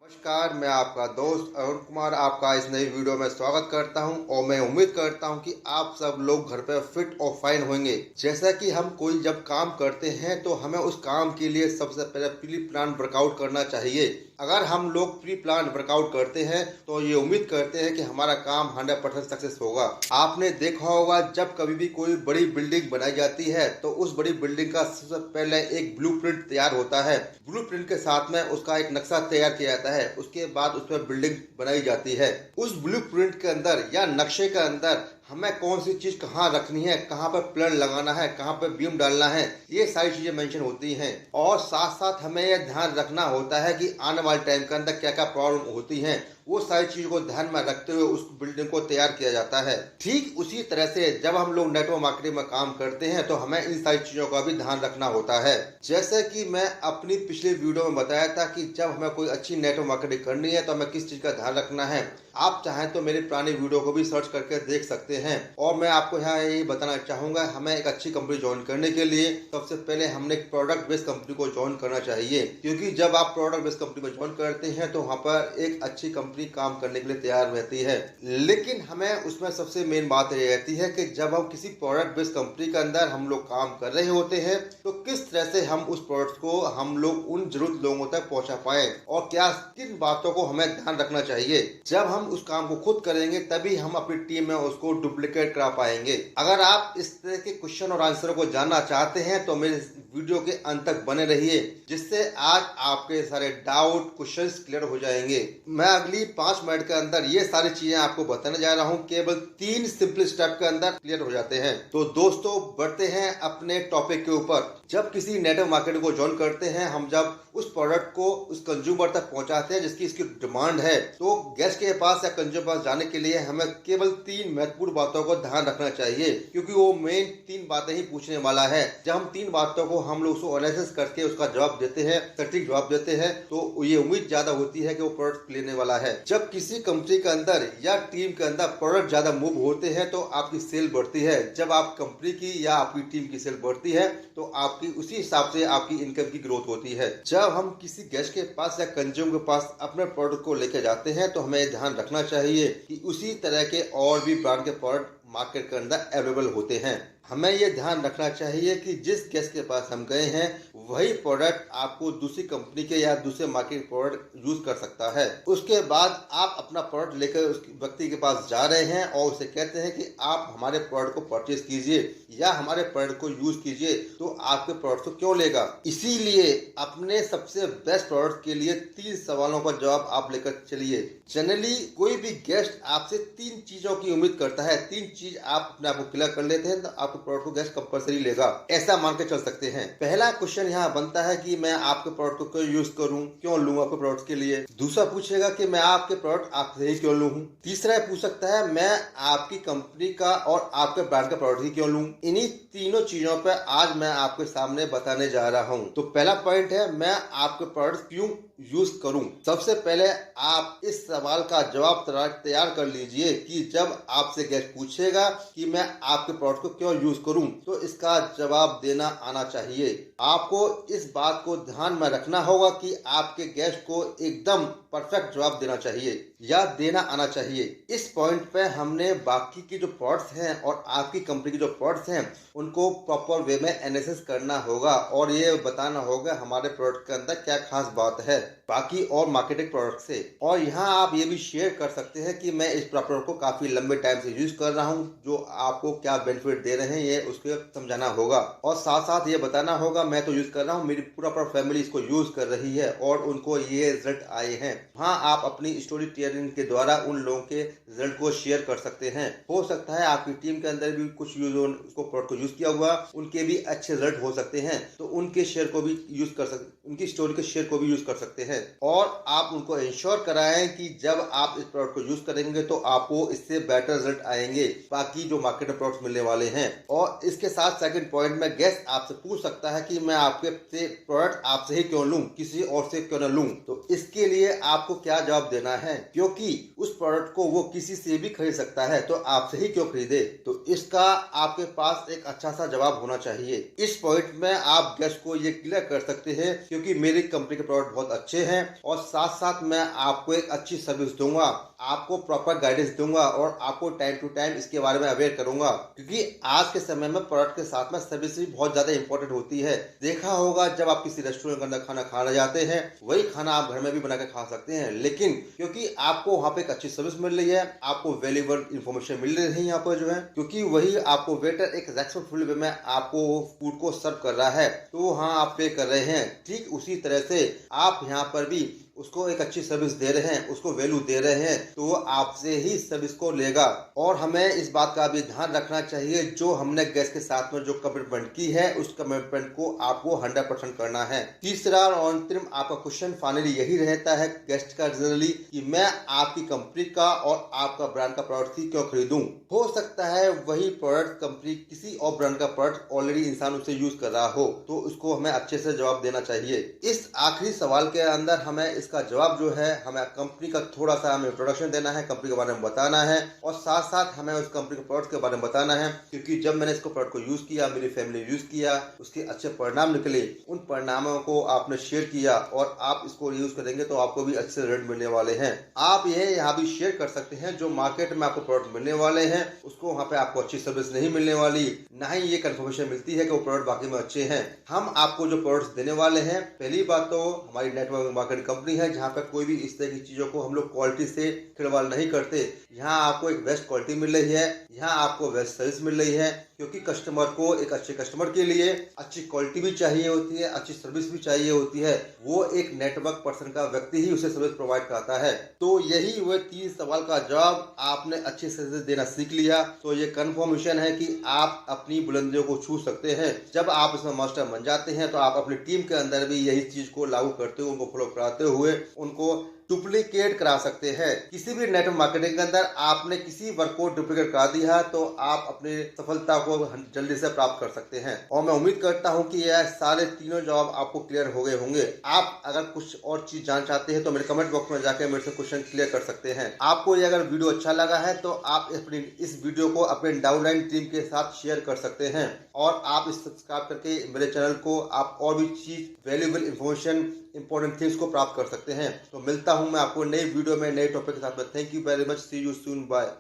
नमस्कार, मैं आपका दोस्त अरुण कुमार आपका इस नई वीडियो में स्वागत करता हूं और मैं उम्मीद करता हूं कि आप सब लोग घर पे फिट और फाइन होंगे। जैसा कि हम कोई जब काम करते हैं तो हमें उस काम के लिए सबसे पहले प्री प्लान वर्कआउट करना चाहिए। अगर हम लोग प्री प्लान वर्कआउट करते हैं तो ये उम्मीद करते हैं कि हमारा काम 100% सक्सेस होगा। आपने देखा होगा जब कभी भी कोई बड़ी बिल्डिंग बनाई जाती है तो उस बड़ी बिल्डिंग का सबसे पहले एक ब्लूप्रिंट तैयार होता है। ब्लूप्रिंट के साथ में उसका एक नक्शा तैयार किया जाता है, उसके बाद उस पर बिल्डिंग बनाई जाती है। उस ब्लूप्रिंट के अंदर या नक्शे के अंदर हमें कौन सी चीज कहाँ रखनी है, कहाँ पर प्लान लगाना है, कहाँ पर बीम डालना है, ये सारी चीजें मेंशन होती हैं। और साथ साथ हमें यह ध्यान रखना होता है कि आने वाले टाइम के अंदर क्या क्या प्रॉब्लम होती हैं, वो सारी चीजों को ध्यान में रखते हुए उस बिल्डिंग को तैयार किया जाता है। ठीक उसी तरह से जब हम लोग नेटवर्क मार्केटिंग में काम करते हैं तो हमें इन सारी चीजों का भी ध्यान रखना होता है। जैसे कि मैं अपनी पिछली वीडियो में बताया था कि जब हमें कोई अच्छी नेटवर्क मार्केटिंग करनी है तो हमें किस चीज का ध्यान रखना है। आप चाहें तो मेरी पुरानी वीडियो को भी सर्च करके देख सकते हैं। और मैं आपको यहाँ यही बताना चाहूंगा, हमें एक अच्छी कंपनी ज्वाइन करने के लिए सबसे पहले हमने एक प्रोडक्ट बेस्ड कंपनी को ज्वाइन करना चाहिए, क्योंकि जब आप प्रोडक्ट बेस्ड कंपनी को ज्वाइन करते हैं तो वहाँ पर एक अच्छी कंपनी काम करने के लिए तैयार रहती है। लेकिन हमें उसमें सबसे मेन बात ये रहती है कि जब हम किसी प्रोडक्ट बेस्ड कंपनी के अंदर हम लोग काम कर रहे होते हैं तो किस तरह से हम उस प्रोडक्ट को हम लोग उन जरूरत लोगों तक पहुंचा पाए और क्या किन बातों को हमें ध्यान रखना चाहिए। जब हम उस काम को खुद करेंगे तभी हम अपनी टीम में उसको डुप्लीकेट करा पाएंगे। अगर आप इस तरह के क्वेश्चन और आंसर को जानना चाहते हैं तो मेरे वीडियो के अंत तक बने रहिए, जिससे आज आपके सारे डाउट क्वेश्चंस क्लियर हो जाएंगे। मैं अगली 5 मिनट के अंदर ये सारी चीजें आपको बताने जा रहा हूँ, केवल 3 सिंपल स्टेप के अंदर क्लियर हो जाते हैं। तो दोस्तों बढ़ते हैं अपने टॉपिक के ऊपर। जब किसी नेटवर्क मार्केटिंग को ज्वाइन करते हैं, हम जब उस प्रोडक्ट को उस कंज्यूमर तक पहुंचाते हैं जिसकी इसकी डिमांड है, तो गेस्ट के पास या कंज्यूमर पास जाने के लिए हमें केवल 3 महत्वपूर्ण बातों को ध्यान रखना चाहिए, क्योंकि वो मेन 3 बातें ही पूछने वाला है। जब हम 3 बातों को हम लोग उसको एनालिसिस करके उसका जवाब देते हैं, सटीक जवाब देते हैं, तो ये उम्मीद ज्यादा होती है कि वो प्रोडक्ट लेने वाला है। जब किसी कंपनी के अंदर या टीम के अंदर प्रोडक्ट ज्यादा मूव होते हैं तो आपकी सेल बढ़ती है। जब आप कंपनी की या आपकी टीम की सेल बढ़ती है तो आपकी उसी हिसाब से आपकी इनकम की ग्रोथ होती है। जब हम किसी गेस्ट के पास या कंज्यूमर के पास अपने प्रोडक्ट को लेकर जाते हैं तो हमें ध्यान रखना चाहिए कि उसी तरह के और भी ब्रांड के प्रोडक्ट मार्केट के अंदर अवेलेबल होते हैं। हमें यह ध्यान रखना चाहिए कि जिस गेस्ट के पास हम गए हैं वही प्रोडक्ट आपको दूसरी कंपनी के या दूसरे मार्केट प्रोडक्ट यूज कर सकता है। उसके बाद आप अपना प्रोडक्ट लेकर उस व्यक्ति के पास जा रहे हैं और उसे कहते हैं कि आप हमारे प्रोडक्ट को परचेज कीजिए या हमारे प्रोडक्ट को यूज कीजिए, तो आपके प्रोडक्ट को क्यों लेगा। इसीलिए अपने सबसे बेस्ट प्रोडक्ट के लिए 3 सवालों का जवाब आप लेकर चलिए। जनरली कोई भी गेस्ट आपसे 3 चीजों की उम्मीद करता है, 3 चीज आप अपने आप को क्लियर कर लेते हैं तो आप प्रोडक्ट को गेस्ट कंपलसरी लेगा, ऐसा मान के चल सकते हैं। पहला क्वेश्चन यहाँ बनता है कि मैं आपके प्रोडक्ट को क्यों यूज करूं, क्यों लूं आपके प्रोडक्ट के लिए। दूसरा पूछेगा कि मैं आपके प्रोडक्ट आपसे ही क्यों लूं। तीसरा पूछ सकता है मैं आपकी कंपनी का और आपके ब्रांड का प्रोडक्ट ही क्यों लूं। इन्हीं तीनों चीजों पर आज मैं आपके सामने बताने जा रहा हूं। तो पहला पॉइंट है मैं आपके प्रोडक्ट क्यों यूज करूं। सबसे पहले आप इस सवाल का जवाब तैयार कर लीजिए कि जब आपसे गेस्ट पूछेगा कि मैं आपके प्रोडक्ट को क्यों यूज करूं तो इसका जवाब देना आना चाहिए। आपको इस बात को ध्यान में रखना होगा कि आपके गेस्ट को एकदम परफेक्ट जवाब देना चाहिए या देना आना चाहिए। इस पॉइंट पे हमने बाकी की जो प्रोडक्ट्स हैं और आपकी कंपनी की जो प्रोडक्ट्स हैं उनको प्रॉपर वे में एनालिसिस करना होगा और ये बताना होगा हमारे प्रोडक्ट के अंदर क्या खास बात है बाकी और मार्केटिंग प्रोडक्ट से। और यहाँ आप ये भी शेयर कर सकते हैं कि मैं इस प्रोडक्ट को काफी लंबे टाइम से यूज कर रहा हूँ, जो आपको क्या बेनिफिट दे रहे हैं ये उसको समझाना होगा। और साथ साथ ये बताना होगा मैं तो यूज कर रहा हूँ, मेरी पूरा फैमिली इसको यूज कर रही है और उनको ये रिजल्ट आए हैं। हाँ, आप अपनी स्टोरी टेलिंग के द्वारा उन लोगों के रिजल्ट को शेयर कर सकते हैं। हो सकता है आपकी टीम के अंदर भी कुछ उसको प्रोडक्ट को यूज किया हुआ, उनके भी अच्छे रिजल्ट हो सकते हैं, तो उनके शेयर को भी यूज कर सकते, उनकी स्टोरी के शेयर को भी यूज कर सकते हैं। और आप उनको इंश्योर कराएं कि जब आप इस प्रोडक्ट को यूज करेंगे तो आपको इससे बेटर रिजल्ट आएंगे बाकी जो मार्केट में प्रोडक्ट मिलने वाले हैं। और इसके साथ सेकंड पॉइंट में गेस्ट आपसे पूछ सकता है कि मैं आपके प्रोडक्ट आपसे ही क्यों लूं, किसी और से क्यों न लूं। तो इसके लिए आपको क्या जवाब देना है, क्योंकि उस प्रोडक्ट को वो किसी से भी खरीद सकता है तो आपसे ही क्यों खरीदे। तो इसका आपके पास एक अच्छा सा जवाब होना चाहिए। इस पॉइंट में आप गेस्ट को ये क्लियर कर सकते हैं क्योंकि मेरी कंपनी के प्रोडक्ट बहुत अच्छे हैं और साथ साथ मैं आपको एक अच्छी सर्विस दूंगा, आपको प्रॉपर गाइडेंस दूंगा और आपको टाइम टू टाइम इसके बारे में अवेयर करूंगा, क्योंकि आज के समय में प्रोडक्ट के साथ में सर्विस भी बहुत ज्यादा इंपॉर्टेंट होती है। देखा होगा जब आप किसी रेस्टोरेंट के अंदर खाना खाने जाते हैं, वही खाना आप घर में भी बना के खा सकते हैं, लेकिन क्योंकि आपको वहाँ पे एक अच्छी सर्विस मिल रही है, आपको वैल्यूएबल इंफॉर्मेशन मिल रही है यहाँ पर जो है, क्योंकि वही आपको वेटर एक रेस्पेक्टफुल वे में आपको फूड को सर्व कर रहा है, तो हाँ आप पे कर रहे हैं। ठीक उसी तरह से आप यहाँ पर भी उसको एक अच्छी सर्विस दे रहे हैं, उसको वैल्यू दे रहे हैं, तो वो आपसे ही सर्विस को लेगा। और हमें इस बात का भी ध्यान रखना चाहिए, जो हमने गेस्ट के साथ में जो कमिटमेंट की है, उस कमिटमेंट को आपको 100% करना है। तीसरा और अंतिम आपका क्वेश्चन फाइनली यही रहता है गेस्ट का जनरली, कि मैं आपकी कंपनी का और आपका ब्रांड का प्रोडक्ट ही क्यों खरीदूं। हो सकता है वही प्रोडक्ट कंपनी किसी और ब्रांड का प्रोडक्ट ऑलरेडी इंसान उसे यूज कर रहा हो, तो उसको हमें अच्छे से जवाब देना चाहिए। इस आखिरी सवाल के अंदर हमें इसका जवाब जो है, हमें कंपनी का थोड़ा सा हमें इंट्रोडक्शन देना है, कंपनी के बारे में बताना है और साथ साथ हमें उस कंपनी के प्रोडक्ट के बारे में बताना है, क्योंकि जब मैंने इसको प्रोडक्ट को यूज किया, मेरी फैमिली यूज किया, उसके अच्छे परिणाम निकले, उन परिणामों को आपने शेयर किया और आप इसको यूज करेंगे तो आपको भी अच्छे रिजल्ट मिलने वाले हैं। आप ये यहाँ भी शेयर कर सकते हैं, जो मार्केट में आपको प्रोडक्ट मिलने वाले हैं उसको वहाँ पे आपको अच्छी सर्विस नहीं मिलने वाली, ना ही ये कंफर्मेशन मिलती है कि वो प्रोडक्ट बाकी में अच्छे हैं। हम आपको जो प्रोडक्ट्स देने वाले हैं, पहली बात तो हमारी नेटवर्क मार्केटिंग कंपनी है, जहाँ पे कोई भी इस तरह की चीजों को हम लोग क्वालिटी से खिलवाड़ नहीं करते। यहाँ आपको एक बेस्ट क्वालिटी मिल रही है, यहाँ आपको बेस्ट सर्विस मिल रही है, क्योंकि कस्टमर को एक अच्छे कस्टमर के लिए अच्छी क्वालिटी भी चाहिए होती है, अच्छी सर्विस भी चाहिए होती है। वो एक नेटवर्क पर्सन का व्यक्ति ही उसे सर्विस प्रोवाइड करता है। तो यही वो 3 सवाल का जवाब आपने अच्छे से देना सीख लिया, तो ये कंफर्मेशन है कि आप अपनी बुलंदियों को छू सकते हैं। जब आप इसमें मास्टर बन जाते हैं तो आप अपनी टीम के अंदर भी यही चीज को लागू करते हुए, उनको फॉलो कराते हुए उनको डुप्लीकेट करा सकते हैं। किसी भी नेटवर्क मार्केटिंग के अंदर आपने किसी वर्क को डुप्लीकेट करा दिया तो आप अपनी सफलता को जल्दी से प्राप्त कर सकते हैं। और मैं उम्मीद करता हूं कि यह सारे तीनों जवाब आपको क्लियर हो गए होंगे। आप अगर कुछ और चीज जान चाहते हैं तो मेरे कमेंट बॉक्स में जाकर मेरे से क्वेश्चन क्लियर कर सकते हैं। आपको ये अगर वीडियो अच्छा लगा है तो आप अपनी इस वीडियो को अपने डाउनलाइन टीम के साथ शेयर कर सकते हैं और आप इस सब्सक्राइब करके मेरे चैनल को आप और भी चीज वैल्यूएबल इंफॉर्मेशन इंपॉर्टेंट थिंग्स को प्राप्त कर सकते हैं। तो मिलता हूं मैं आपको नई वीडियो में नए टॉपिक के साथ में। Thank you very much, see you soon, bye.